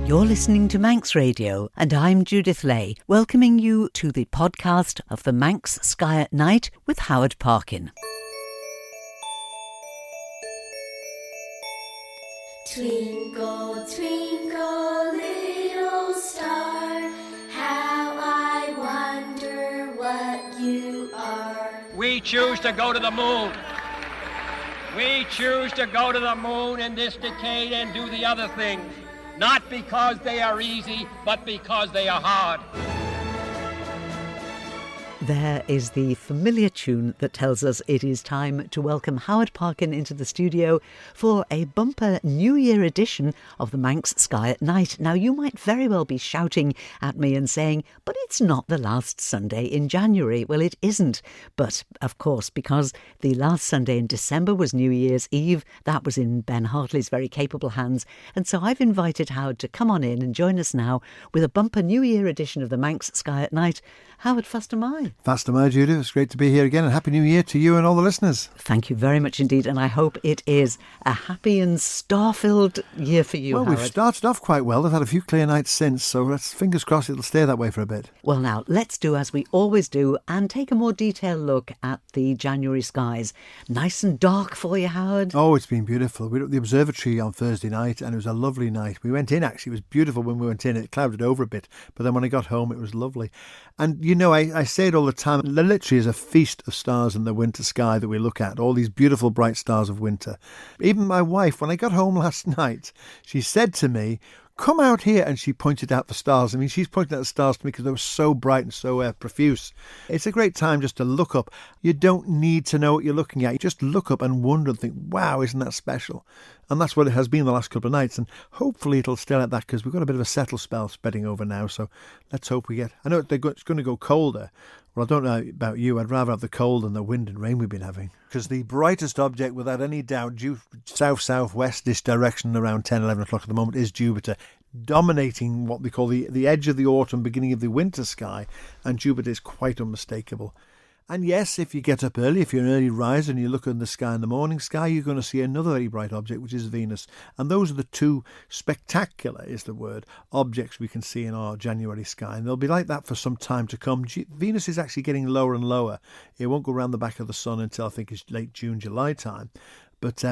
You're listening to Manx Radio, and I'm Judith Lay, welcoming you to the podcast of the Manx Sky at Night with Howard Parkin. Twinkle, twinkle, little star, how I wonder what you are. We choose to go to the moon. We choose to go to the moon in this decade and do the other things. Not because they are easy, but because they are hard. There is the familiar tune that tells us it is time to welcome Howard Parkin into the studio for a bumper New Year edition of the Manx Sky at Night. Now, you might very well be shouting at me and saying, but it's not the last Sunday in January. Well, it isn't. But, of course, because the last Sunday in December was New Year's Eve, that was in Ben Hartley's very capable hands. And so I've invited Howard to come on in and join us now with a bumper New Year edition of the Manx Sky at Night. Howard, Faster Mai. Faster Mai, Judith. It's great to be here again, and Happy New Year to you and all the listeners. Thank you very much indeed, and I hope it is a happy and star-filled year for you, Well, Howard. we've started off quite well. They've had a few clear nights since, so let's fingers crossed it'll stay that way for a bit. Well, now, let's do as we always do and take a more detailed look at the January skies. Nice and dark for you, Howard? Oh, it's been beautiful. We were at the observatory on Thursday night, and it was a lovely night. We went in, actually. It was beautiful when we went in. It clouded over a bit, but then when I got home, it was lovely. And, you know, I say it all the time, there literally is a feast of stars in the winter sky that we look at, all these beautiful bright stars of winter. Even my wife, when I got home last night, she said to me, come out here, and she pointed out the stars. I mean, she's pointing out the stars to me because they were so bright and so profuse. It's a great time just to look up. You don't need to know what you're looking at. You just look up and wonder and think, wow, isn't that special? And that's what it has been the last couple of nights. And hopefully it'll stay like that because we've got a bit of a settle spell spreading over now. So let's hope we get... I know it's going to go colder. Well, I don't know about you. I'd rather have the cold than the wind and rain we've been having. Because the brightest object, without any doubt, due south-southwestish direction around 10, 11 o'clock at the moment, is Jupiter, dominating what we call the edge of the autumn, beginning of the winter sky. And Jupiter is quite unmistakable. And yes, if you get up early, if you're an early riser and you look in the sky in the morning sky, you're going to see another very bright object, which is Venus. And those are the two spectacular, is the word, objects we can see in our January sky. And they'll be like that for some time to come. Venus is actually getting lower and lower. It won't go around the back of the sun until I think it's late June, July time. But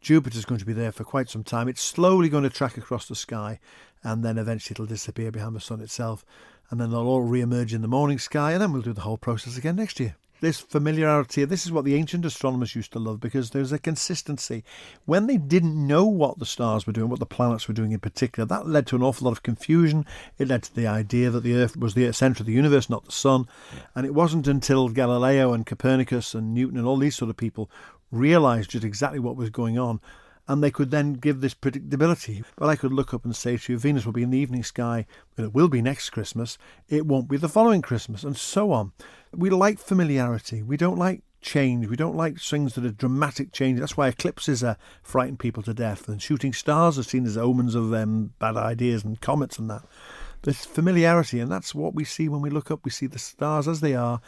Jupiter's going to be there for quite some time. It's slowly going to track across the sky, and then eventually it'll disappear behind the sun itself. And then they'll all re-emerge in the morning sky, and then we'll do the whole process again next year. This familiarity, this is what the ancient astronomers used to love, because there's a consistency. When they didn't know what the stars were doing, what the planets were doing in particular, that led to an awful lot of confusion. It led to the idea that the Earth was the centre of the universe, not the sun. And it wasn't until Galileo and Copernicus and Newton and all these sort of people realised just exactly what was going on, and they could then give this predictability. But I could look up and say to you, Venus will be in the evening sky, but it will be next Christmas. It won't be the following Christmas, and so on. We like familiarity. We don't like change. We don't like things that are dramatic change. That's why eclipses frighten people to death, and shooting stars are seen as omens of bad ideas and comets and that. There's familiarity, and that's what we see when we look up. We see the stars as they are.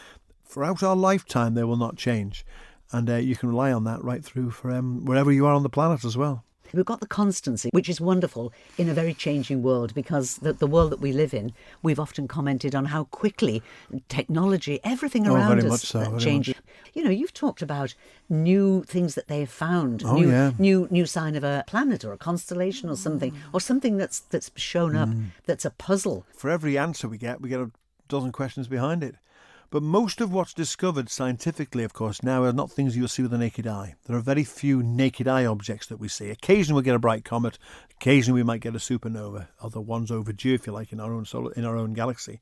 Throughout our lifetime, they will not change. And you can rely on that right through for wherever you are on the planet as well. We've got the constancy, which is wonderful in a very changing world, because the world that we live in, we've often commented on how quickly technology, everything around very us much so, changes. You know, you've talked about new things that they've found, new sign of a planet or a constellation or something that's shown up that's a puzzle. For every answer we get a dozen questions behind it. But most of what's discovered scientifically, of course, now are not things you'll see with the naked eye. There are very few naked eye objects that we see. Occasionally we'll get a bright comet. Occasionally we might get a supernova, although one's overdue, if you like, in our own galaxy.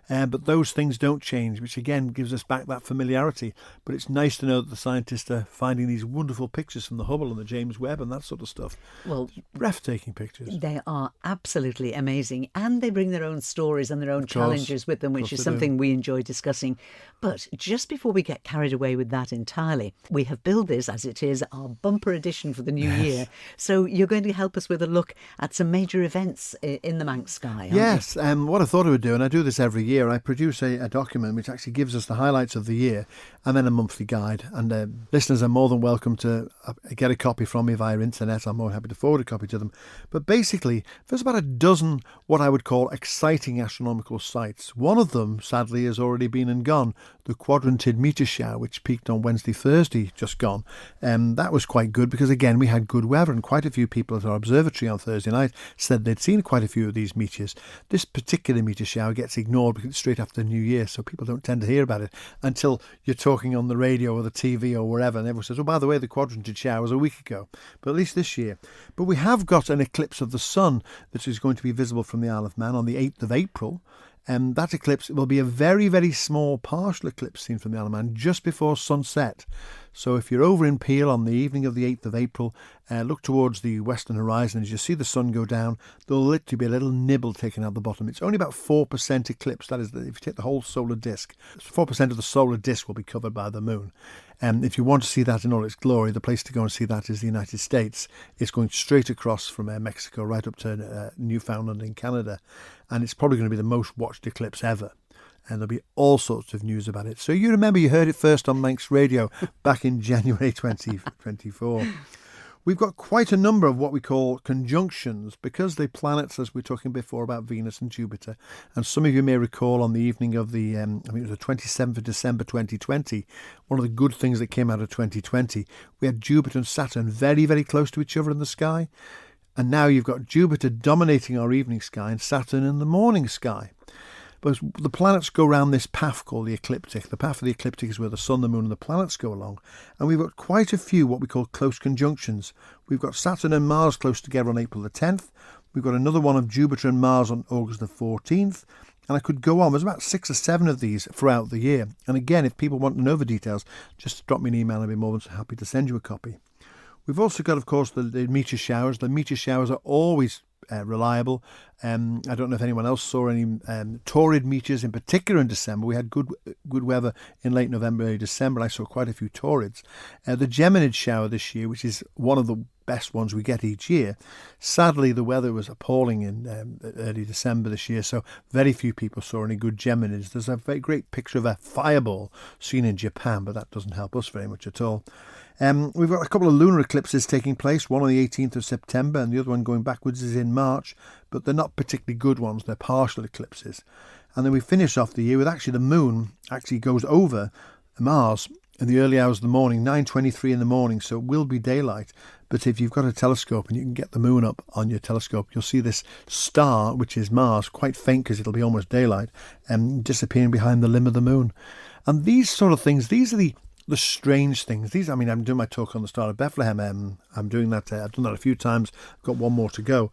But those things don't change, which again gives us back that familiarity. But it's nice to know that the scientists are finding these wonderful pictures from the Hubble and the James Webb and that sort of stuff. Well, breathtaking pictures. They are absolutely amazing, and they bring their own stories and their own challenges with them, which is something we enjoy discussing. But just before we get carried away with that entirely, we have billed this as it is our bumper edition for the new year. So you're going to help us with a look at some major events in the Manx sky, aren't Yes, what I thought I would do, and I do this every year, year I produce a document which actually gives us the highlights of the year and then a monthly guide. And listeners are more than welcome to get a copy from me via internet. I'm more happy to forward a copy to them. But basically, there's about a dozen what I would call exciting astronomical sights. One of them, sadly, has already been and gone, the quadrantid meteor shower, which peaked on Wednesday, Thursday, just gone. That was quite good because, again, we had good weather and quite a few people at our observatory on Thursday night said they'd seen quite a few of these meteors. This particular meteor shower gets ignored because it's straight after the New Year, so people don't tend to hear about it until you're talking on the radio or the TV or wherever, and everyone says, oh, by the way, the quadrantid shower was a week ago, but at least this year. But we have got an eclipse of the sun that is going to be visible from the Isle of Man on the 8th of April. That eclipse will be a very, very small partial eclipse seen from the Isle of Man just before sunset. So if you're over in Peel on the evening of the 8th of April, look towards the western horizon. As you see the sun go down, there'll literally be a little nibble taken out the bottom. It's only about 4% eclipse. That is, if you take the whole solar disk, 4% of the solar disk will be covered by the moon. If you want to see that in all its glory, the place to go and see that is the United States. It's going straight across from Mexico right up to Newfoundland in Canada. And it's probably going to be the most watched eclipse ever. And there'll be all sorts of news about it. So you remember you heard it first on Manx Radio back in January 2024. We've got quite a number of what we call conjunctions because the planets, as we were talking before about Venus and Jupiter, and some of you may recall on the evening of the, I think it was the 27th of December 2020, one of the good things that came out of 2020, we had Jupiter and Saturn very, very close to each other in the sky. And now you've got Jupiter dominating our evening sky and Saturn in the morning sky. But the planets go around this path called the ecliptic. The path of the ecliptic is where the sun, the moon and the planets go along. And we've got quite a few what we call close conjunctions. We've got Saturn and Mars close together on April the 10th. We've got another one of Jupiter and Mars on August the 14th. And I could go on. There's about 6 or 7 of these throughout the year. And again, if people want to know the details, just drop me an email and I'll be more than happy to send you a copy. We've also got, of course, the meteor showers. The meteor showers are always reliable. I don't know if anyone else saw any Taurid meteors in particular in December. We had good weather in late November, early December. I saw quite a few Taurids. The Geminid shower this year, which is one of the best ones we get each year. Sadly, the weather was appalling in early December this year, so very few people saw any good Geminids. There's a very great picture of a fireball seen in Japan, but that doesn't help us very much at all. We've got a couple of lunar eclipses taking place, one on the 18th of September and the other one going backwards is in March, but they're not particularly good ones, they're partial eclipses. And then we finish off the year with actually the moon actually goes over Mars in the early hours of the morning, 9:23 in the morning, so it will be daylight. But if you've got a telescope and you can get the moon up on your telescope, you'll see this star, which is Mars, quite faint because it'll be almost daylight, disappearing behind the limb of the moon. And these sort of things, these are the strange things. These, I mean, I'm doing my talk on the Star of Bethlehem. I'm doing that. I've done that a few times. I've got one more to go.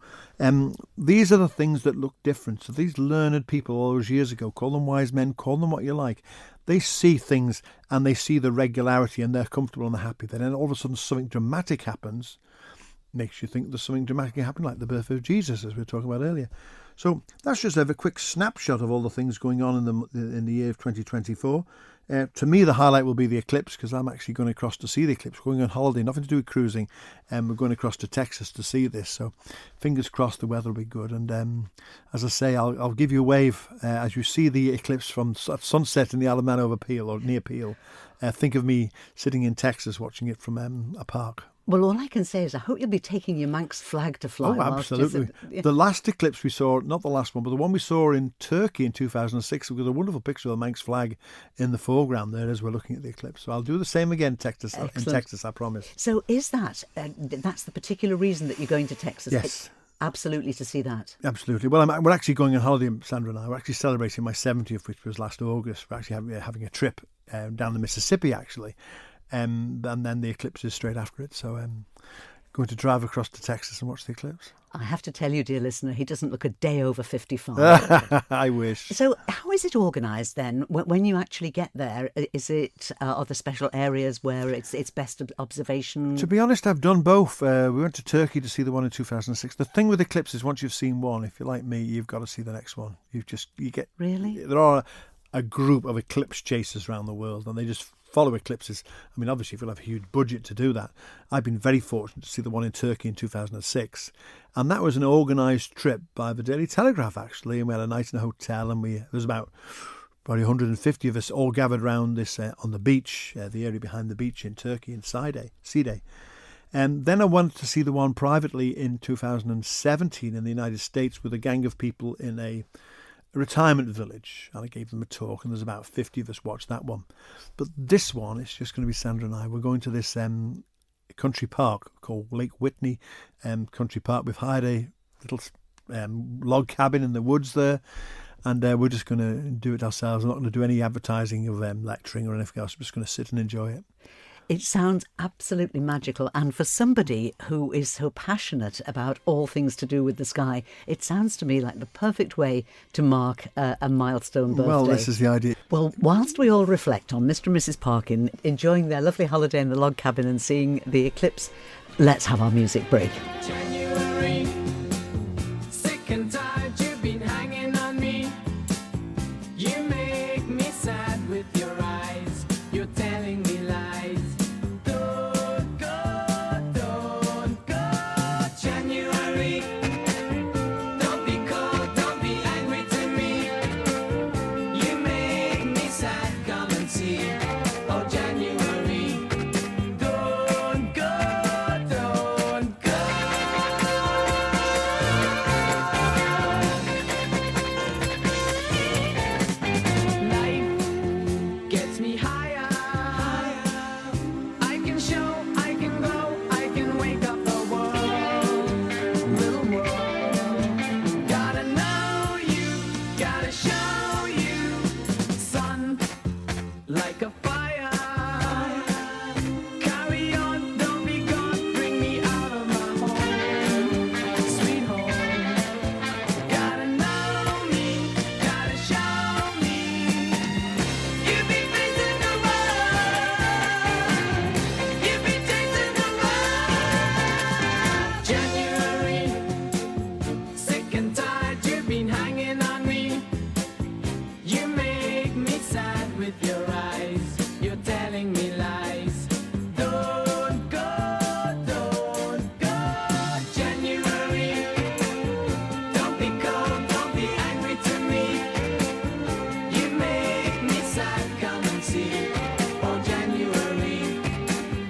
These are the things that look different. So these learned people all those years ago, call them wise men, call them what you like. They see things and they see the regularity and they're comfortable and they're happy. Then all of a sudden something dramatic happens, makes you think there's something dramatic happening, like the birth of Jesus, as we were talking about earlier. So that's just a quick snapshot of all the things going on in the year of 2024. To me, the highlight will be the eclipse because I'm actually going across to see the eclipse. We're going on holiday, nothing to do with cruising, and we're going across to Texas to see this. So fingers crossed the weather will be good. And as I say, I'll give you a wave as you see the eclipse from sunset in the Isle of Man over Peel or near Peel. Think of me sitting in Texas watching it from a park. Well, all I can say is I hope you'll be taking your Manx flag to fly. Oh, absolutely. The last eclipse we saw, not the last one, but the one we saw in Turkey in 2006, we got a wonderful picture of the Manx flag in the foreground there as we're looking at the eclipse. So I'll do the same again in Texas, I promise. So is that, that's the particular reason that you're going to Texas? Yes. Absolutely, to see that. Absolutely. Well, we're actually going on holiday, Sandra and I. We're actually celebrating my 70th, which was last August. We're actually having a trip down the Mississippi, actually. And then the eclipse is straight after it. So going to drive across to Texas and watch the eclipse. I have to tell you, dear listener, he doesn't look a day over 55. I wish. So how is it organised then when you actually get there? Is it are there special areas where it's best observation? To be honest, I've done both. We went to Turkey to see the one in 2006. The thing with eclipses, once you've seen one, if you're like me, you've got to see the next one. You get Really? There are a group of eclipse chasers around the world, and they just follow eclipses, I mean, obviously, if you'll have a huge budget to do that. I've been very fortunate to see the one in Turkey in 2006. And that was an organised trip by the Daily Telegraph, actually. And we had a night in a hotel, and there was about probably 150 of us all gathered around this on the beach, the area behind the beach in Turkey, in Side. And then I wanted to see the one privately in 2017 in the United States with a gang of people in a retirement village. And I gave them a talk, and there's about 50 of us watched that one. But this one, it's just going to be Sandra and I. We're going to this country park called Lake Whitney Country Park. We've hired a little log cabin in the woods there. And we're just going to do it ourselves. I'm not going to do any advertising of lecturing or anything else. I'm just going to sit and enjoy it. It sounds absolutely magical. And for somebody who is so passionate about all things to do with the sky, it sounds to me like the perfect way to mark a milestone birthday. Well, this is the idea. Well, whilst we all reflect on Mr. and Mrs. Parkin enjoying their lovely holiday in the log cabin and seeing the eclipse, let's have our music break. January, sick and tired, you've been hanging on me. You make me sad with your eyes. You're telling me lies. Don't go, January. Don't be cold, don't be angry to me. You make me sad, come and see. Oh, January. Don't go. Life gets me higher. I can show, I can go, I can wake up the world. Little world. Gotta know you, gotta show you. Sun like a fire. Carry on, don't be gone, bring me out of my home. Sweet home. Gotta know me, gotta show me. You be facing the world. You be chasing the world. January, sick and tired, you've been hanging on me. You make me sad with your eyes. You're telling me lies. Don't go, January. Don't be cold, don't be angry to me. You make me sad, come and see. Oh, January.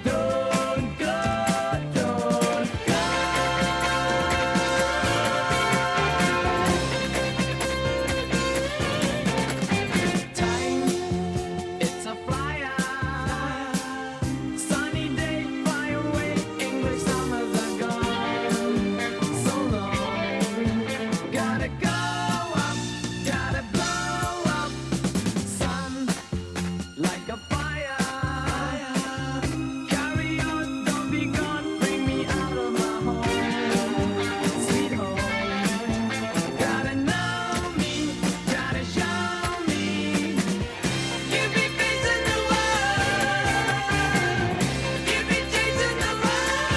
Don't go. Time, it's a flyer. Sunny day, fly away. English summers are gone. So long. Gotta go up, gotta blow up. Sun like a fire. Carry on, don't be gone. Bring me out of my home. Sweet home. Gotta know me, gotta show me. You be facing the world. You be chasing the world.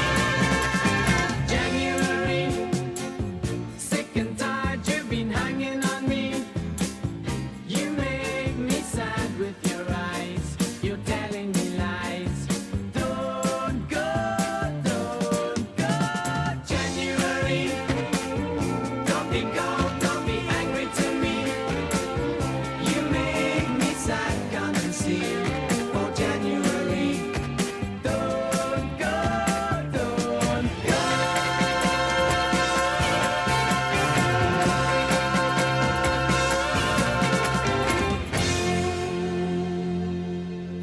January, sick and tired, you've been hanging on me. You make me sad with your eyes. You're telling me lies. Don't go, January. Don't be cold, don't be angry to me. You make me sad, come and see. Oh, January. Don't go.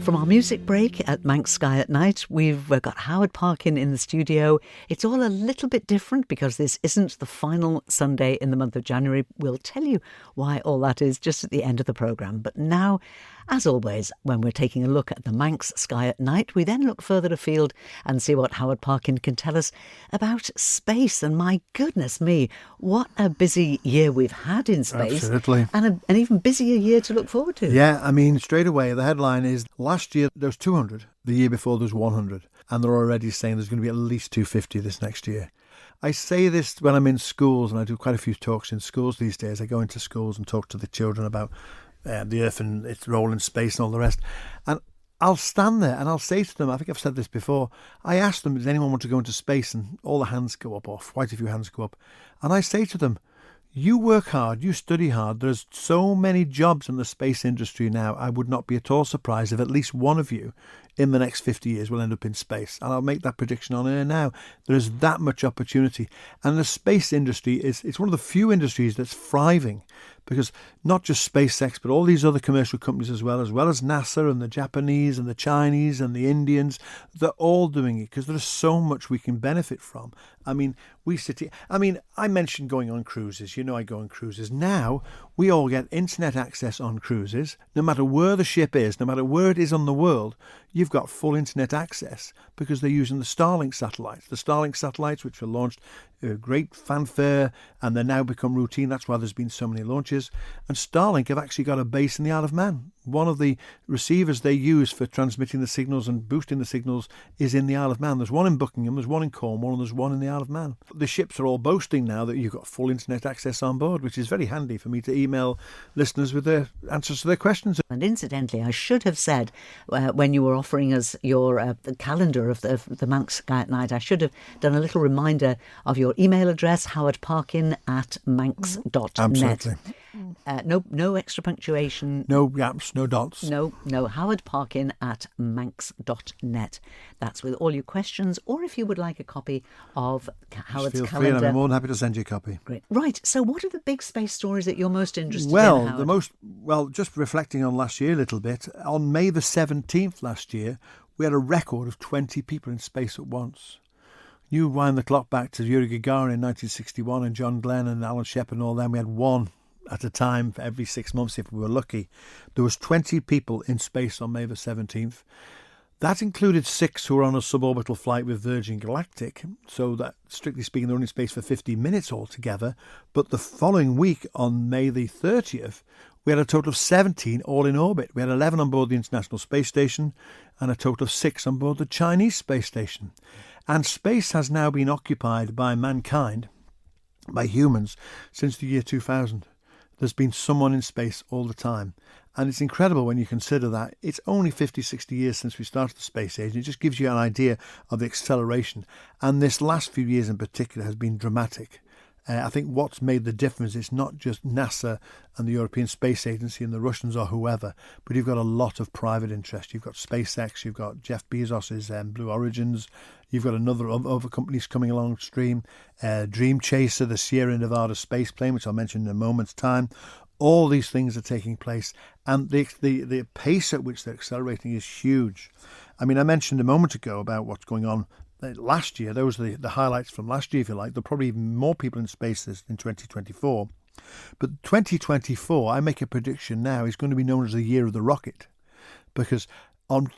From our music break at Manx Sky at Night, we've got Howard Parkin in the studio. It's all a little bit different because this isn't the final Sunday in the month of January. We'll tell you why all that is just at the end of the programme. But now, as always, when we're taking a look at the Manx Sky at Night, we then look further afield and see what Howard Parkin can tell us about space. And my goodness me, what a busy year we've had in space. Absolutely. And an even busier year to look forward to. Yeah, I mean, straight away, the headline is last year there was 200. The year before there was 100. And they're already saying there's going to be at least 250 this next year. I say this when I'm in schools, and I do quite a few talks in schools these days. I go into schools and talk to the children about the Earth and its role in space and all the rest. And I'll stand there and I'll say to them, I think I've said this before, I ask them, does anyone want to go into space? And all the hands go up, or quite a few hands go up. And I say to them, you work hard, you study hard. There's so many jobs in the space industry now. I would not be at all surprised if at least one of you in the next 50 years will end up in space. And I'll make that prediction on air now. There is that much opportunity. And the space industry it's one of the few industries that's thriving, because not just SpaceX, but all these other commercial companies as well as NASA and the Japanese and the Chinese and the Indians, they're all doing it because there's so much we can benefit from. I mean, we sit here, I mentioned going on cruises. You know, I go on cruises. Now, we all get internet access on cruises. No matter where the ship is, no matter where it is on the world, you've got full internet access because they're using the Starlink satellites. The Starlink satellites, which were launched great fanfare, and they're now become routine. That's why there's been so many launches. And Starlink have actually got a base in the Isle of Man. One of the receivers they use for transmitting the signals and boosting the signals is in the Isle of Man. There's one in Buckingham, there's one in Cornwall, and there's one in the Isle of Man. The ships are all boasting now that you've got full internet access on board, which is very handy for me to email listeners with their answers to their questions. And incidentally, I should have said when you were offering us your the calendar of the Manx Sky at Night, I should have done a little reminder of your email address, howardparkin@manx.net. Absolutely. No extra punctuation. No gaps, no dots. No, howardparkin@manx.net. That's with all your questions, or if you would like a copy of Howard's Feel free, calendar. and I'm more than happy to send you a copy. Great. Right, so what are the big space stories that you're most interested in, Howard? Just reflecting on last year a little bit, on May the 17th last year, we had a record of 20 people in space at once. You wind the clock back to Yuri Gagarin in 1961 and John Glenn and Alan Shepard and all them, we had one at a time for every 6 months if we were lucky. There was 20 people in space on May the 17th. That included 6 who were on a suborbital flight with Virgin Galactic, so that, strictly speaking, they were in space for 50 minutes altogether. But the following week, on May the 30th, we had a total of 17 all in orbit. We had 11 on board the International Space Station and a total of 6 on board the Chinese Space Station. And space has now been occupied by mankind, by humans, since the year 2000. There's been someone in space all the time. And it's incredible when you consider that it's only 50, 60 years since we started the space age. It just gives you an idea of the acceleration. And this last few years in particular has been dramatic. I think what's made the difference is not just NASA and the European Space Agency and the Russians or whoever, but you've got a lot of private interest. You've got SpaceX, you've got Jeff Bezos's Blue Origins, you've got other companies coming along stream, Dream Chaser, the Sierra Nevada space plane, which I'll mention in a moment's time. All these things are taking place, and the pace at which they're accelerating is huge. I mean, I mentioned a moment ago about what's going on last year. Those are the highlights from last year, if you like. There are probably even more people in space in 2024. But 2024, I make a prediction now, is going to be known as the year of the rocket. Because on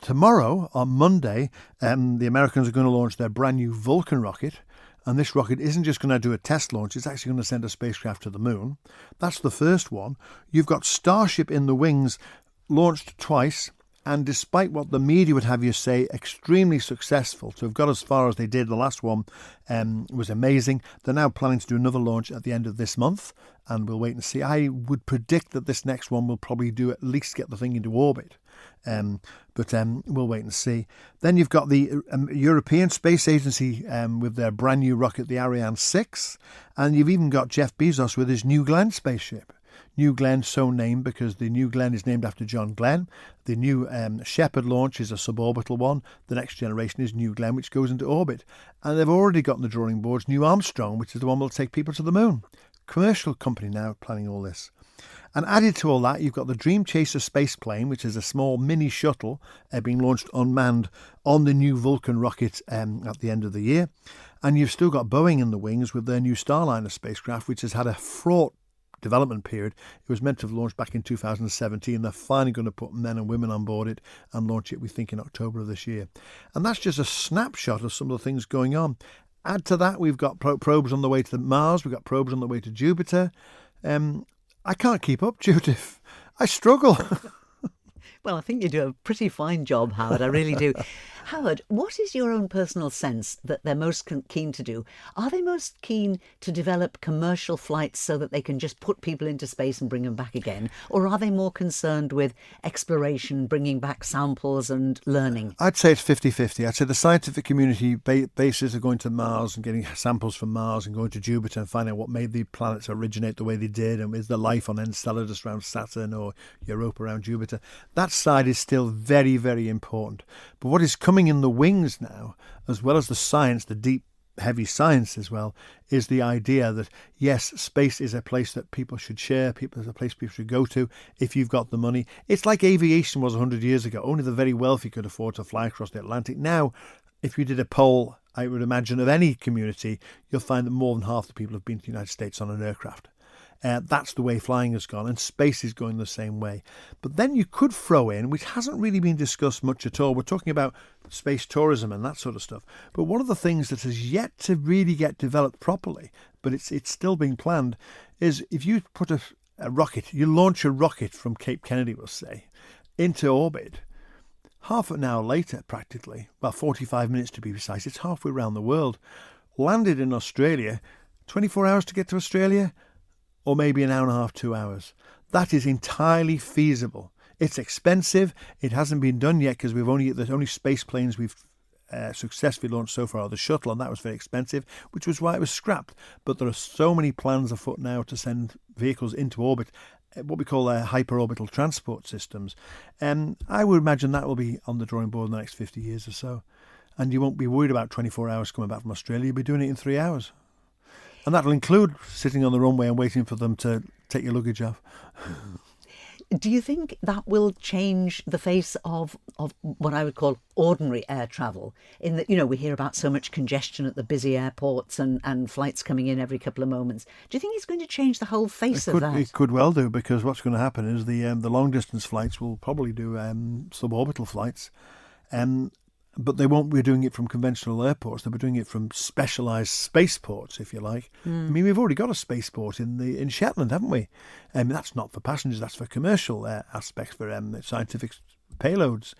Monday, the Americans are going to launch their brand new Vulcan rocket. And this rocket isn't just going to do a test launch, it's actually going to send a spacecraft to the moon. That's the first one. You've got Starship in the wings, launched twice. And despite what the media would have you say, extremely successful. To have got as far as they did, the last one was amazing. They're now planning to do another launch at the end of this month, and we'll wait and see. I would predict that this next one will probably do at least get the thing into orbit. But we'll wait and see. Then you've got the European Space Agency with their brand new rocket, the Ariane 6. And you've even got Jeff Bezos with his New Glenn spaceship. New Glenn, so named because the New Glenn is named after John Glenn. The new Shepard launch is a suborbital one. The next generation is New Glenn, which goes into orbit. And they've already got on the drawing boards New Armstrong, which is the one that will take people to the moon. Commercial company now planning all this. And added to all that, you've got the Dream Chaser space plane, which is a small mini shuttle being launched unmanned on the new Vulcan rocket at the end of the year. And you've still got Boeing in the wings with their new Starliner spacecraft, which has had a fraught development period. It was meant to have launched back in 2017. They're finally going to put men and women on board it and launch it, we think, in October of this year. And that's just a snapshot of some of the things going on. Add to that, we've got probes on the way to Mars. We've got probes on the way to Jupiter. I can't keep up, Judith. I struggle. Well, I think you do a pretty fine job, Howard. I really do. Howard, what is your own personal sense that they're most keen to do? Are they most keen to develop commercial flights so that they can just put people into space and bring them back again? Or are they more concerned with exploration, bringing back samples and learning? I'd say it's 50-50. I'd say the scientific community bases are going to Mars and getting samples from Mars and going to Jupiter and finding out what made the planets originate the way they did, and is there life on Enceladus around Saturn or Europa around Jupiter. That side is still very, very important. But what is coming in the wings now, as well as the science, the deep, heavy science as well, is the idea that, yes, space is a place that people should share, it's a place people should go to if you've got the money. It's like aviation was 100 years ago. Only the very wealthy could afford to fly across the Atlantic. Now, if you did a poll, I would imagine, of any community, you'll find that more than half the people have been to the United States on an aircraft. That's the way flying has gone, and space is going the same way. But then you could throw in, which hasn't really been discussed much at all, we're talking about space tourism and that sort of stuff. But one of the things that has yet to really get developed properly, but it's still being planned, is if you put a rocket, you launch a rocket from Cape Kennedy, we'll say, into orbit, half an hour later, practically, well, 45 minutes to be precise, it's halfway around the world, landed in Australia, 24 hours to get to Australia, or maybe an hour and a half, 2 hours. That is entirely feasible. It's expensive. It hasn't been done yet because the only space planes we've successfully launched so far are the shuttle, and that was very expensive, which was why it was scrapped. But there are so many plans afoot now to send vehicles into orbit, what we call hyperorbital transport systems. I would imagine that will be on the drawing board in the next 50 years or so. And you won't be worried about 24 hours coming back from Australia. You'll be doing it in 3 hours. And that'll include sitting on the runway and waiting for them to take your luggage off. Do you think that will change the face of what I would call ordinary air travel? In that, we hear about so much congestion at the busy airports and flights coming in every couple of moments. Do you think it's going to change the whole face of that? It could well do, because what's going to happen is the long distance flights will probably do suborbital flights. But they won't be doing it from conventional airports. They'll be doing it from specialised spaceports, if you like. I mean, we've already got a spaceport in Shetland, haven't we? That's not for passengers. That's for commercial aspects, for scientific payloads.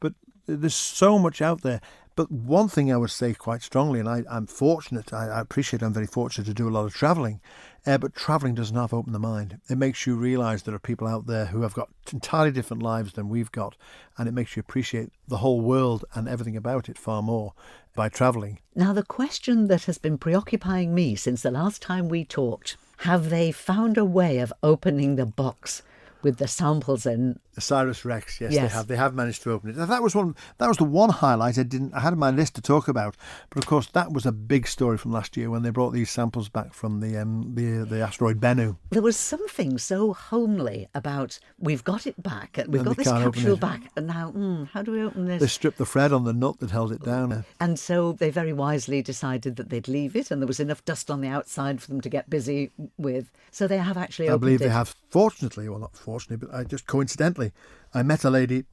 But there's so much out there. But one thing I would say quite strongly, and I'm fortunate, I appreciate I'm very fortunate to do a lot of travelling, but travelling doesn't half open the mind. It makes you realise there are people out there who have got entirely different lives than we've got, and it makes you appreciate the whole world and everything about it far more by travelling. Now, the question that has been preoccupying me since the last time we talked, have they found a way of opening the box with the samples in? Osiris Rex, yes. They have managed to open it. That was the one highlight I had on my list to talk about. But of course, that was a big story from last year when they brought these samples back from the asteroid Bennu. There was something so homely about, we've got it back, we've got this capsule back, and now, how do we open this? They stripped the thread on the nut that held it down. And so they very wisely decided that they'd leave it, and there was enough dust on the outside for them to get busy with. So they have actually opened it. I believe they have, fortunately, well, not fortunately, but just coincidentally, I met a lady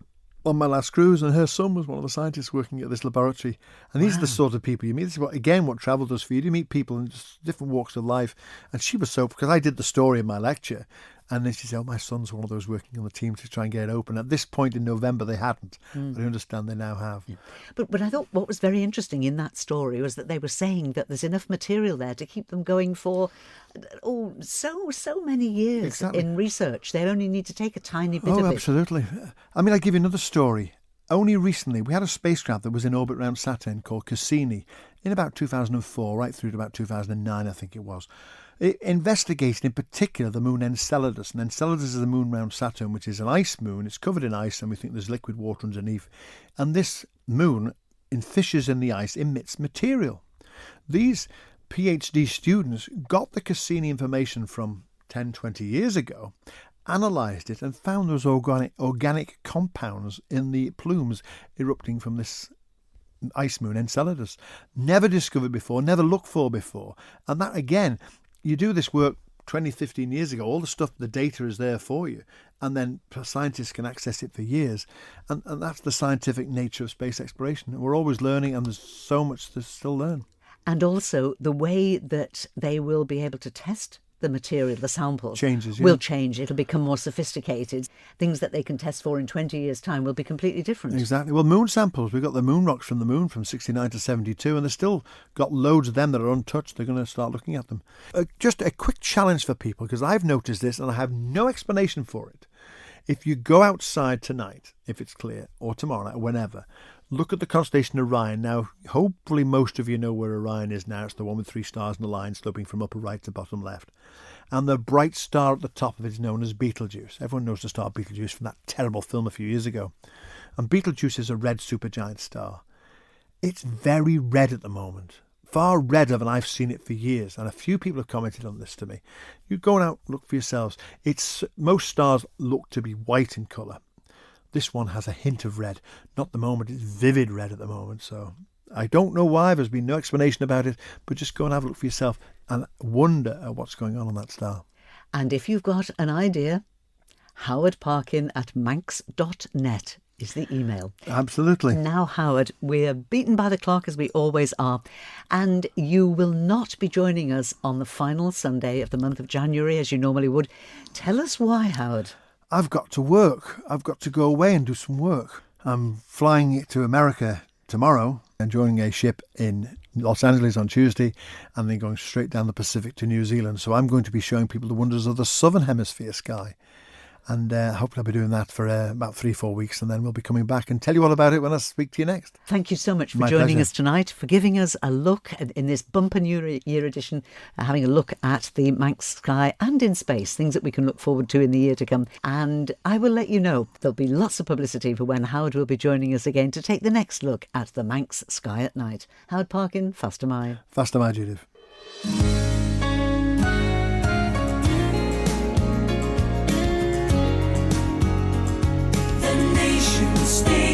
on my last cruise, and her son was one of the scientists working at this laboratory. And these are the sort of people you meet. This is what travel does for you. You meet people in just different walks of life. And she was because I did the story in my lecture, and then she said, my son's one of those working on the team to try and get it open. At this point in November, they hadn't. But I understand they now have. Yeah. But I thought what was very interesting in that story was that they were saying that there's enough material there to keep them going for so many years in research. They only need to take a tiny bit of it. Oh, absolutely. I mean, I'll give you another story. Only recently, we had a spacecraft that was in orbit around Saturn called Cassini in about 2004, right through to about 2009, I think it was. It investigated in particular the moon Enceladus. And Enceladus is the moon around Saturn, which is an ice moon. It's covered in ice, and we think there's liquid water underneath. And this moon, in fissures in the ice, emits material. These PhD students got the Cassini information from 10, 20 years ago, analysed it, and found those organic compounds in the plumes erupting from this ice moon Enceladus. Never discovered before, never looked for before. And that, again, you do this work 20, 15 years ago, all the stuff, the data is there for you, and then scientists can access it for years. And that's the scientific nature of space exploration. We're always learning, and there's so much to still learn. And also the way that they will be able to test the material, the samples, Changes, yeah. will change. It'll become more sophisticated. Things that they can test for in 20 years' time will be completely different. Exactly. Well, moon samples, we've got the moon rocks from the moon from 69 to 72, and they've still got loads of them that are untouched. They're going to start looking at them. Just a quick challenge for people, because I've noticed this and I have no explanation for it. If you go outside tonight, if it's clear, or tomorrow night, or whenever, look at the constellation Orion. Now, hopefully most of you know where Orion is now. It's the one with 3 stars in a line sloping from upper right to bottom left. And the bright star at the top of it is known as Betelgeuse. Everyone knows the star Betelgeuse from that terrible film a few years ago. And Betelgeuse is a red supergiant star. It's very red at the moment. Far redder than I've seen it for years, and a few people have commented on this to me. You go out, look for yourselves. Most stars look to be white in colour. This one has a hint of red. Not the moment, it's vivid red at the moment. So I don't know why, there's been no explanation about it, but just go and have a look for yourself and wonder at what's going on that star. And if you've got an idea, howardparkin@manx.net is the email. Absolutely. Now, Howard, we're beaten by the clock as we always are, and you will not be joining us on the final Sunday of the month of January as you normally would. Tell us why, Howard. I've got to work. I've got to go away and do some work. I'm flying to America tomorrow and joining a ship in Los Angeles on Tuesday, and then going straight down the Pacific to New Zealand. So I'm going to be showing people the wonders of the Southern Hemisphere sky. And hopefully I'll be doing that for about 3-4 weeks, and then we'll be coming back and tell you all about it when I speak to you next. Thank you so much for My joining pleasure. us tonight, for giving us a look in this bumper New Year edition, having a look at the Manx sky and in space, things that we can look forward to in the year to come. And I will let you know there'll be lots of publicity for when Howard will be joining us again to take the next look at the Manx sky at night. Howard Parkin, Faster Mai. Faster, my Judith. The nation state.